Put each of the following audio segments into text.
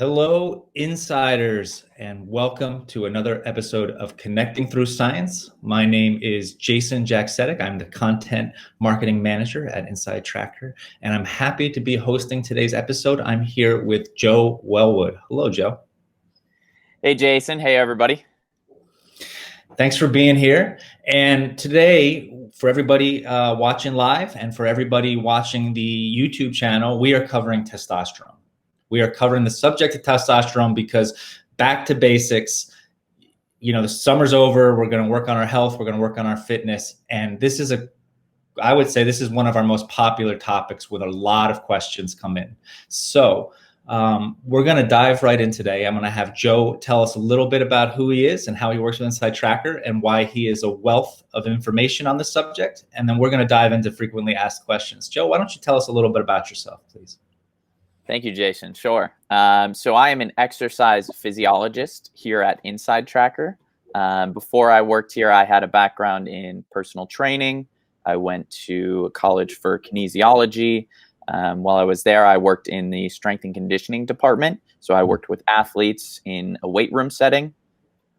Hello, insiders, and welcome to another episode of Connecting Through Science. My name is Jason Jacksetic. I'm the content marketing manager at InsideTracker, and I'm happy to be hosting today's episode. I'm here with Joe Wellwood. Hello, Joe. Hey, Jason. Hey, everybody. Thanks for being here. And today, for everybody watching live and for everybody watching the YouTube channel, we are covering testosterone. We are covering the subject of testosterone because back to basics, the summer's over. We're going to work on our health. We're going to work on our fitness. And I would say this is one of our most popular topics with a lot of questions come in. So we're going to dive right in today. I'm going to have Joe tell us a little bit about who he is and how he works with InsideTracker and why he is a wealth of information on this subject. And then we're going to dive into frequently asked questions. Joe, why don't you tell us a little bit about yourself, please? Thank you, Jason. Sure. So I am an exercise physiologist here at InsideTracker. Before I worked here, I had a background in personal training. I went to college for kinesiology. While I was there, I worked in the strength and conditioning department. So I worked with athletes in a weight room setting.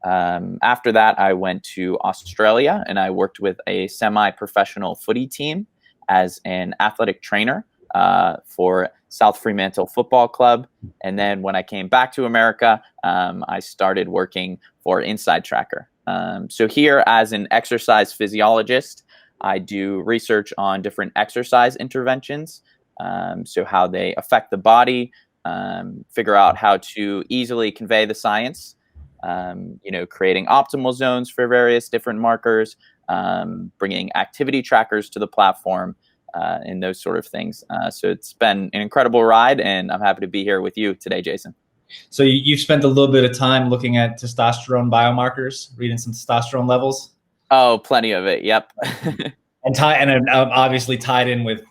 After that, I went to Australia and I worked with a semi-professional footy team as an athletic trainer for South Fremantle Football Club. And then when I came back to America, I started working for InsideTracker. So here as an exercise physiologist, I do research on different exercise interventions. So how they affect the body, figure out how to easily convey the science, creating optimal zones for various different markers, bringing activity trackers to the platform, and those sort of things. So it's been an incredible ride, and I'm happy to be here with you today, Jason. So you've spent a little bit of time looking at testosterone biomarkers, reading some testosterone levels? Oh, plenty of it. Yep. And obviously tied in with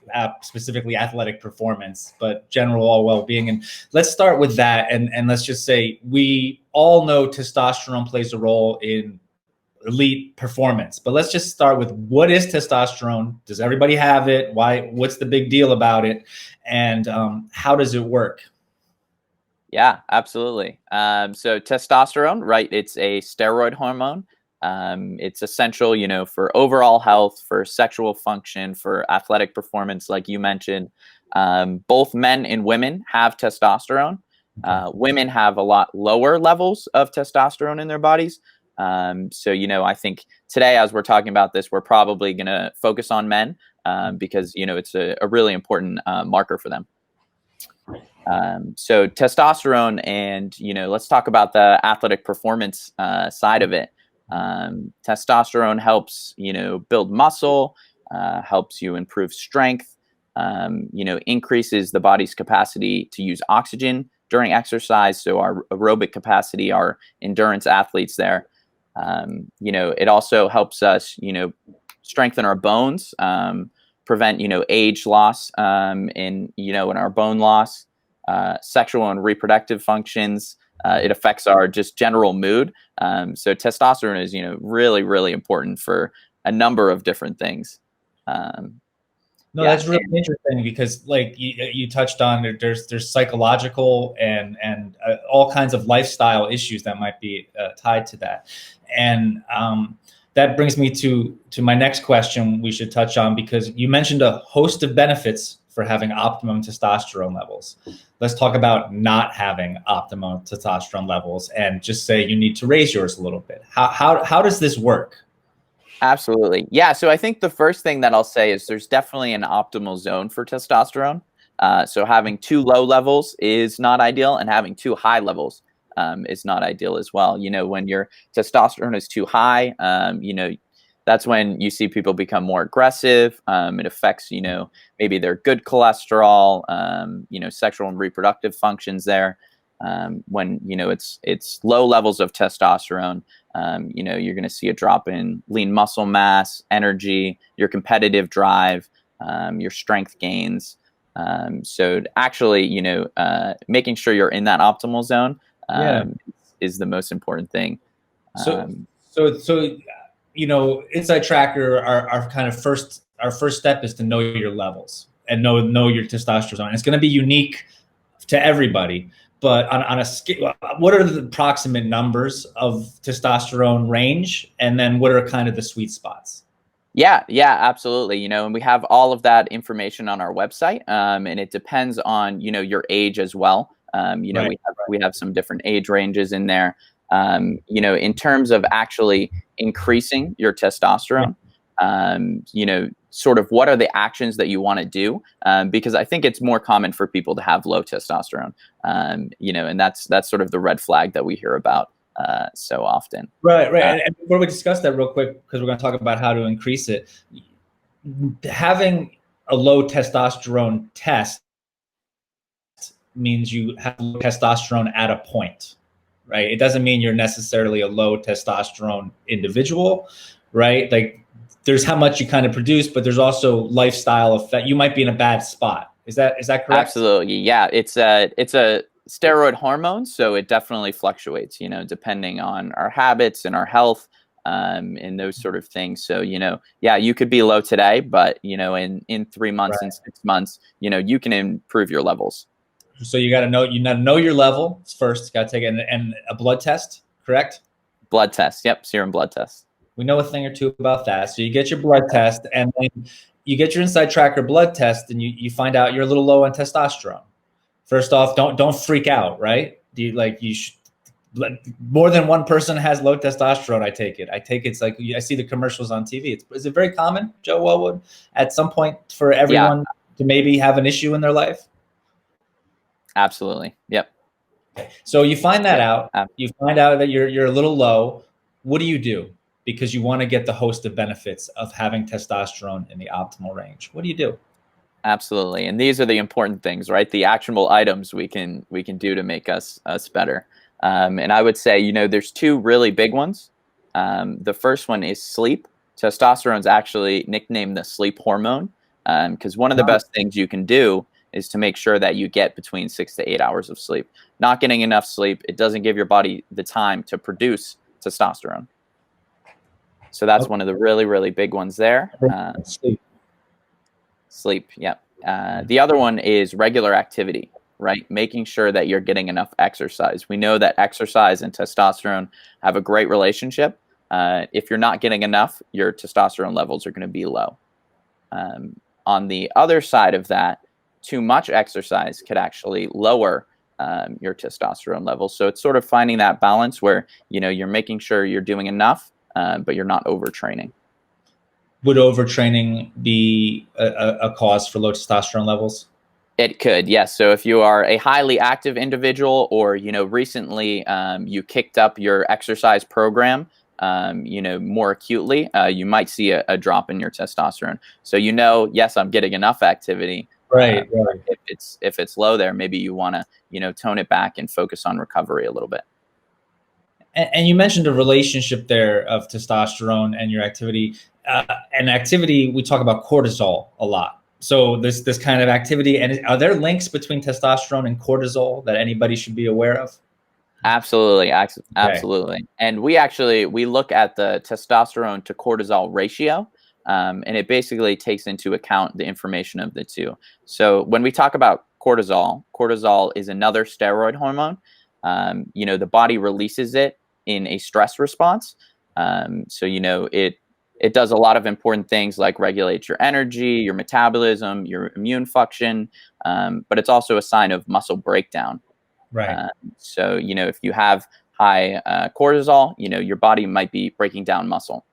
specifically athletic performance, but general well-being. And let's start with that. And let's just say we all know testosterone plays a role in elite performance, but let's just start with what is testosterone? Does everybody have it? What's the big deal about it? And how does it work? Yeah, absolutely. So testosterone, right? It's a steroid hormone. It's essential, for overall health, for sexual function, for athletic performance, like you mentioned. Both men and women have testosterone. Women have a lot lower levels of testosterone in their bodies. So, I think today, as we're talking about this, we're probably going to focus on men because, it's a really important marker for them. So testosterone and, let's talk about the athletic performance side of it. Testosterone helps, build muscle, helps you improve strength, increases the body's capacity to use oxygen during exercise. So our aerobic capacity, our endurance athletes there. It also helps us, strengthen our bones, prevent, age loss, in our bone loss, sexual and reproductive functions. It affects our just general mood. So testosterone is, really, really important for a number of different things. That's really interesting because like you touched on, there's psychological and all kinds of lifestyle issues that might be tied to that. And that brings me to my next question we should touch on, because you mentioned a host of benefits for having optimum testosterone levels. Let's talk about not having optimum testosterone levels and just say you need to raise yours a little bit. How does this work? Absolutely. Yeah. So I think the first thing that I'll say is there's definitely an optimal zone for testosterone. So having too low levels is not ideal, and having too high levels is not ideal as well. When your testosterone is too high, that's when you see people become more aggressive. It affects, maybe their good cholesterol, sexual and reproductive functions there. When, it's low levels of testosterone, you're going to see a drop in lean muscle mass, energy, your competitive drive, your strength gains. So actually, making sure you're in that optimal zone is the most important thing. So InsideTracker, our first step is to know your levels and know your testosterone. And it's going to be unique to everybody. but on a scale, what are the approximate numbers of testosterone range? And then what are kind of the sweet spots? Yeah, absolutely. You know, and we have all of that information on our website, and it depends on, you know, your age as well. You know, Right. we have some different age ranges in there. You know, in terms of actually increasing your testosterone, you know, sort of what are the actions that you want to do? Because I think it's more common for people to have low testosterone. You know, and that's sort of the red flag that we hear about so often. Right. And before we discuss that real quick, because we're going to talk about how to increase it, having a low testosterone test means you have low testosterone at a point, right? It doesn't mean you're necessarily a low testosterone individual, right? Like there's how much you kind of produce, but there's also lifestyle effect. You might be in a bad spot. Is that correct? Absolutely. Yeah. It's a steroid hormone. So it definitely fluctuates, you know, depending on our habits and our health, and those sort of things. So, you know, yeah, you could be low today, but you know, in 3 months, Right. in 6 months, you know, you can improve your levels. So you got to know your level first. You got to take it and a blood test, correct? Blood test. Yep. Serum blood test. We know a thing or two about that. So you get your blood test, and then you get your InsideTracker blood test, and you find out you're a little low on testosterone. First off, don't freak out, right? You should, more than one person has low testosterone. I take it's like I see the commercials on TV. Is it very common, Joe Wellwood, at some point for everyone to maybe have an issue in their life? Absolutely. Yep. So you find that out. You find out that you're a little low. What do you do? Because you want to get the host of benefits of having testosterone in the optimal range. What do you do? Absolutely. And these are the important things, right? The actionable items we can do to make us better. And I would say, you know, there's two really big ones. The first one is sleep. Testosterone is actually nicknamed the sleep hormone, because one of the best things you can do is to make sure that you get between 6 to 8 hours of sleep. Not getting enough sleep, it doesn't give your body the time to produce testosterone. So that's one of the really, really big ones there. Sleep, yeah. The other one is regular activity, right? Making sure that you're getting enough exercise. We know that exercise and testosterone have a great relationship. If you're not getting enough, your testosterone levels are going to be low. On the other side of that, too much exercise could actually lower your testosterone levels. So it's sort of finding that balance where, you know, you're making sure you're doing enough, but you're not overtraining. Would overtraining be a cause for low testosterone levels? It could, yes. So if you are a highly active individual, or, you know, recently you kicked up your exercise program, you know, more acutely, you might see a drop in your testosterone. So, you know, yes, I'm getting enough activity. Right. If it's low there, maybe you want to, you know, tone it back and focus on recovery a little bit. And you mentioned a relationship there of testosterone and your activity. And activity, we talk about cortisol a lot. So this kind of activity, and are there links between testosterone and cortisol that anybody should be aware of? Absolutely. Absolutely. And we look at the testosterone to cortisol ratio, and it basically takes into account the information of the two. So when we talk about cortisol is another steroid hormone. You know, the body releases it in a stress response. So, you know, it does a lot of important things like regulate your energy, your metabolism, your immune function, but it's also a sign of muscle breakdown. Right. So, you know, if you have high cortisol, you know, your body might be breaking down muscle.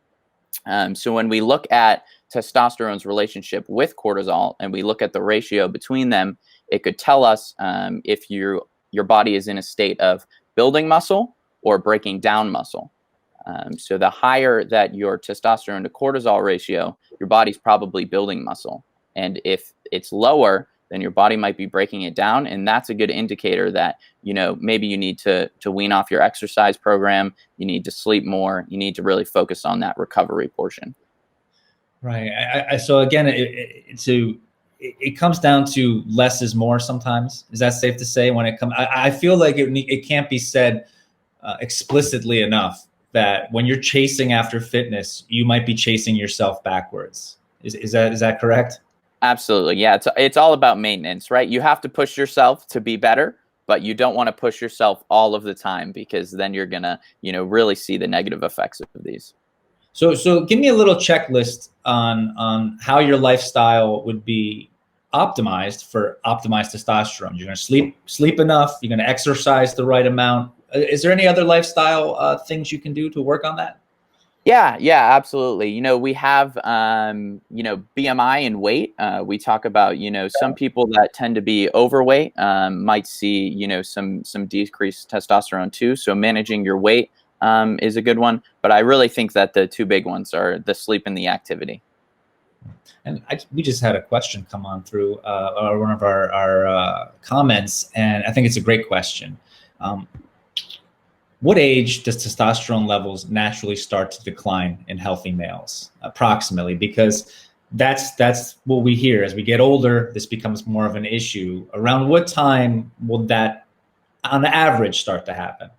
So when we look at testosterone's relationship with cortisol and we look at the ratio between them, it could tell us if your body is in a state of building muscle or breaking down muscle. So the higher that your testosterone to cortisol ratio, your body's probably building muscle. And if it's lower, then your body might be breaking it down. And that's a good indicator that, you know, maybe you need to wean off your exercise program. You need to sleep more. You need to really focus on that recovery portion. Right. So again, it comes down to less is more sometimes. Is that safe to say when it comes? I feel like it can't be said explicitly enough that when you're chasing after fitness, you might be chasing yourself backwards. Is that correct? Absolutely. Yeah. It's all about maintenance, right? You have to push yourself to be better, but you don't want to push yourself all of the time, because then you're gonna, really see the negative effects of these. So give me a little checklist on how your lifestyle would be optimized for optimized testosterone. You're going to sleep enough. You're going to exercise the right amount. Is there any other lifestyle things you can do to work on that? Yeah, absolutely. We have, BMI and weight. We talk about, some people that tend to be overweight might see, some decreased testosterone too. So managing your weight is a good one. But I really think that the two big ones are the sleep and the activity. And we just had a question come on through one of our comments, and I think it's a great question. What age does testosterone levels naturally start to decline in healthy males, approximately? Because that's what we hear. As we get older, this becomes more of an issue. Around what time will that, on average, start to happen?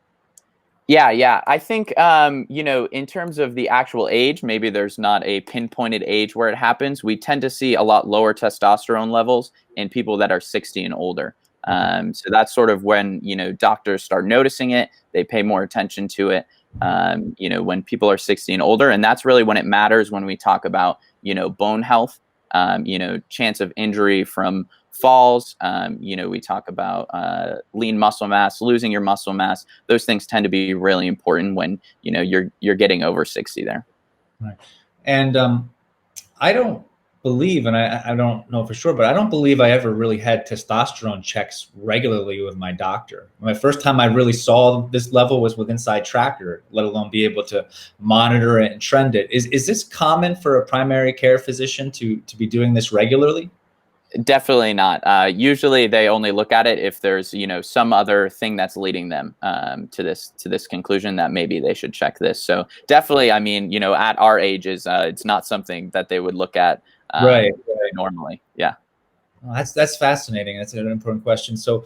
Yeah. I think, in terms of the actual age, maybe there's not a pinpointed age where it happens. We tend to see a lot lower testosterone levels in people that are 60 and older. So that's sort of when, doctors start noticing it. They pay more attention to it, when people are 60 and older. And that's really when it matters, when we talk about, bone health, chance of injury from falls. We talk about lean muscle mass, losing your muscle mass. Those things tend to be really important when, you're getting over 60 there. Right. And I don't believe, and I don't know for sure, but I don't believe I ever really had testosterone checks regularly with my doctor. My first time I really saw this level was with InsideTracker, let alone be able to monitor it and trend it. Is this common for a primary care physician to be doing this regularly? Definitely not. Usually they only look at it if there's, some other thing that's leading them to this conclusion that maybe they should check this. So definitely, I mean, at our ages, it's not something that they would look at Right. normally. Yeah. Well, that's fascinating. That's an important question. So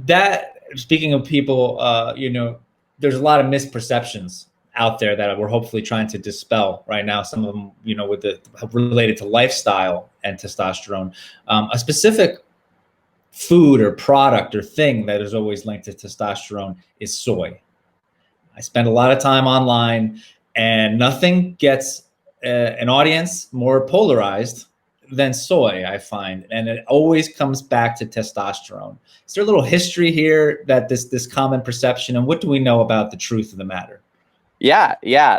that, speaking of people, there's a lot of misperceptions out there that we're hopefully trying to dispel right now. Some of them, with the related to lifestyle and testosterone. A specific food or product or thing that is always linked to testosterone is soy. I spend a lot of time online, and nothing gets an audience more polarized than soy, I find, and it always comes back to testosterone. Is there a little history here that this common perception, and what do we know about the truth of the matter? Yeah.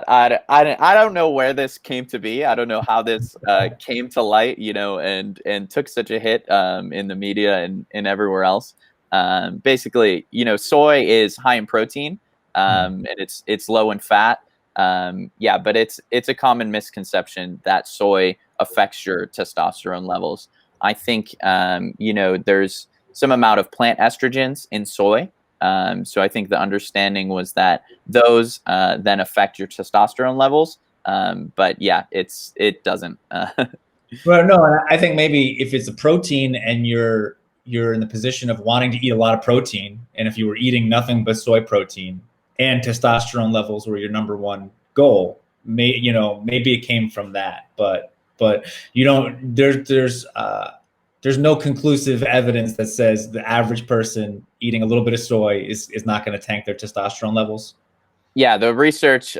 I don't know where this came to be. I don't know how this came to light, and took such a hit in the media and everywhere else. Basically, soy is high in protein, and it's low in fat. But it's a common misconception that soy affects your testosterone levels. I think, there's some amount of plant estrogens in soy. So I think the understanding was that those then affect your testosterone levels. But yeah, it doesn't. Well, no, and I think maybe if it's a protein and you're in the position of wanting to eat a lot of protein, and if you were eating nothing but soy protein and testosterone levels were your number one goal, maybe it came from that. But there's no conclusive evidence that says the average person eating a little bit of soy is not going to tank their testosterone levels. Yeah, the research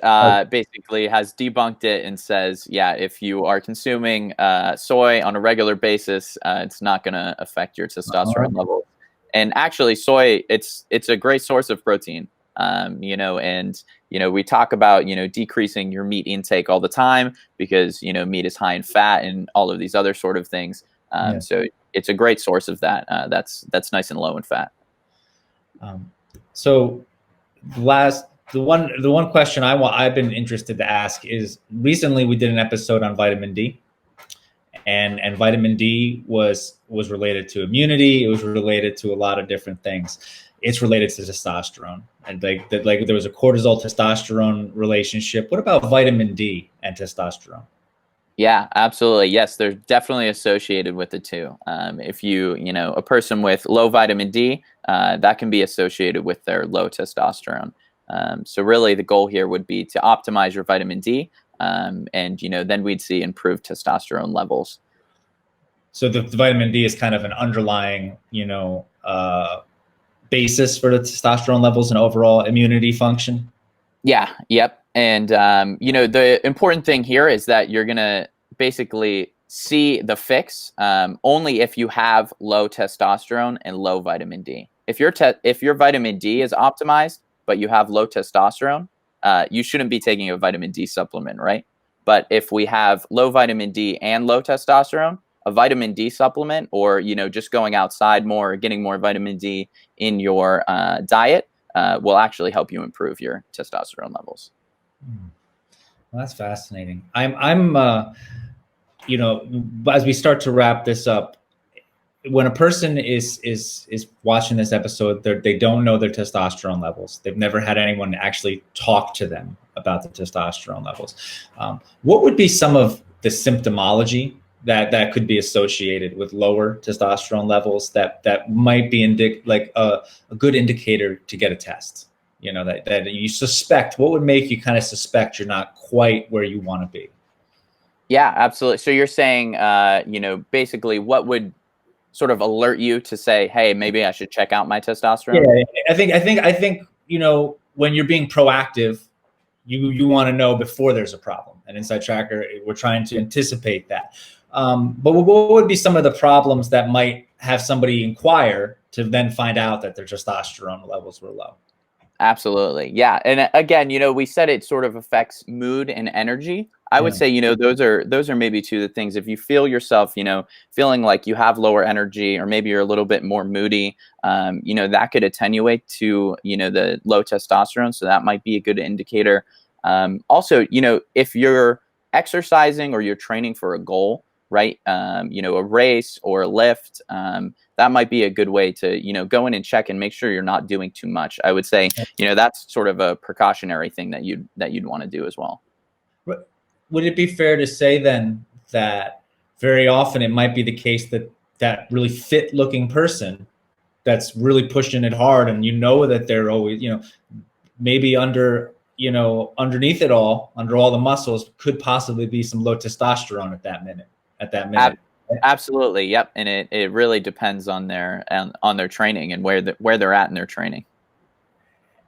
basically has debunked it and says, yeah, if you are consuming soy on a regular basis, it's not going to affect your testosterone levels. And actually, soy, it's a great source of protein. We talk about, decreasing your meat intake all the time because, meat is high in fat and all of these other sort of things. So it's a great source of that. That's nice and low in fat. So the one question I've been interested to ask is, recently we did an episode on vitamin D, and vitamin D was related to immunity. It was related to a lot of different things. It's related to testosterone, and like there was a cortisol testosterone relationship. What about vitamin D and testosterone? Yeah, absolutely. Yes, they're definitely associated with the two. If a person with low vitamin D, that can be associated with their low testosterone. So really the goal here would be to optimize your vitamin D, and then we'd see improved testosterone levels. So the vitamin D is kind of an underlying, basis for the testosterone levels and overall immunity function? Yeah. Yep. And you know, the important thing here is that you're gonna basically see the fix only if you have low testosterone and low vitamin D. If your vitamin D is optimized, but you have low testosterone, you shouldn't be taking a vitamin D supplement, right? But if we have low vitamin D and low testosterone, a vitamin D supplement, or you know, just going outside more, or getting more vitamin D in your diet, will actually help you improve your testosterone levels. Well, that's fascinating. You know, as we start to wrap this up, when a person is watching this episode, they don't know their testosterone levels. They've never had anyone actually talk to them about the testosterone levels. What would be some of the symptomology that could be associated with lower testosterone levels that might be like a good indicator to get a test? You know, that you suspect. What would make you kind of suspect you're not quite where you want to be? Yeah, absolutely. So you're saying, you know, basically what would sort of alert you to say, hey, maybe I should check out my testosterone? Yeah, I think, you know, when you're being proactive, you want to know before there's a problem. And InsideTracker, we're trying to anticipate that. But what would be some of the problems that might have somebody inquire to then find out that their testosterone levels were low? Absolutely. Yeah. And again, you know, we said it sort of affects mood and energy. I would say, you know, those are maybe two of the things. If you feel yourself, you know, feeling like you have lower energy, or maybe you're a little bit more moody, you know, that could attenuate to, you know, the low testosterone. So that might be a good indicator. Also, you know, if you're exercising or you're training for a goal, right? You know, a race or a lift, that might be a good way to, you know, go in and check and make sure you're not doing too much. I would say, you know, that's sort of a precautionary thing that you'd want to do as well. Would it be fair to say then that very often it might be the case that that really fit looking person that's really pushing it hard, and you know that they're always, you know, maybe under, you know, underneath it all, under all the muscles, could possibly be some low testosterone at that minute. Absolutely. Yep. And it really depends on their training and where they're at in their training.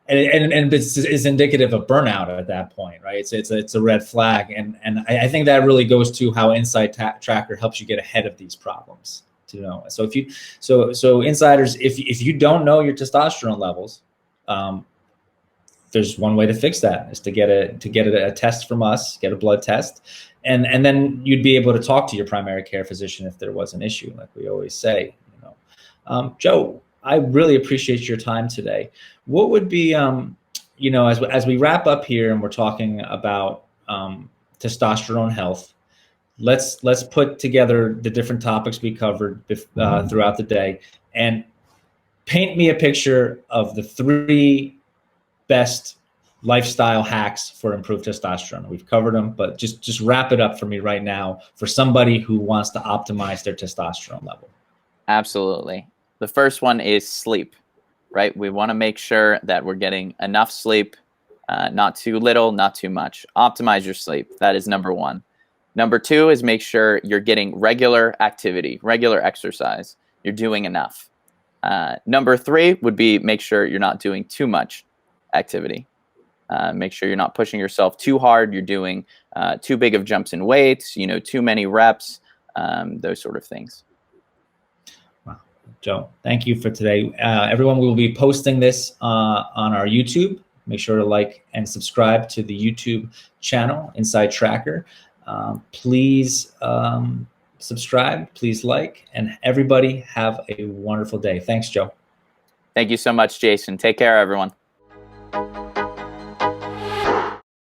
And this is indicative of burnout at that point, right? It's a red flag, and I think that really goes to how InsideTracker helps you get ahead of these problems. To know, so if you so insiders, if you don't know your testosterone levels, there's one way to fix that, is to get a test from us, get a blood test, and then you'd be able to talk to your primary care physician if there was an issue, like we always say. You know, Joe, I really appreciate your time today. What would be, you know, as we wrap up here and we're talking about testosterone health, let's put together the different topics we covered throughout the day, and paint me a picture of the 3 best lifestyle hacks for improved testosterone. We've covered them, but just wrap it up for me right now for somebody who wants to optimize their testosterone level. Absolutely. The first one is sleep, right? We want to make sure that we're getting enough sleep, not too little, not too much. Optimize your sleep. That is number 1. Number 2 is make sure you're getting regular activity, regular exercise. You're doing enough. Number 3 would be make sure you're not doing too much activity. Make sure you're not pushing yourself too hard. You're doing too big of jumps in weights, you know, too many reps, those sort of things. Wow. Joe, thank you for today. Everyone, we will be posting this on our YouTube. Make sure to like and subscribe to the YouTube channel, InsideTracker. Please subscribe, please like, and everybody have a wonderful day. Thanks, Joe. Thank you so much, Jason. Take care, everyone.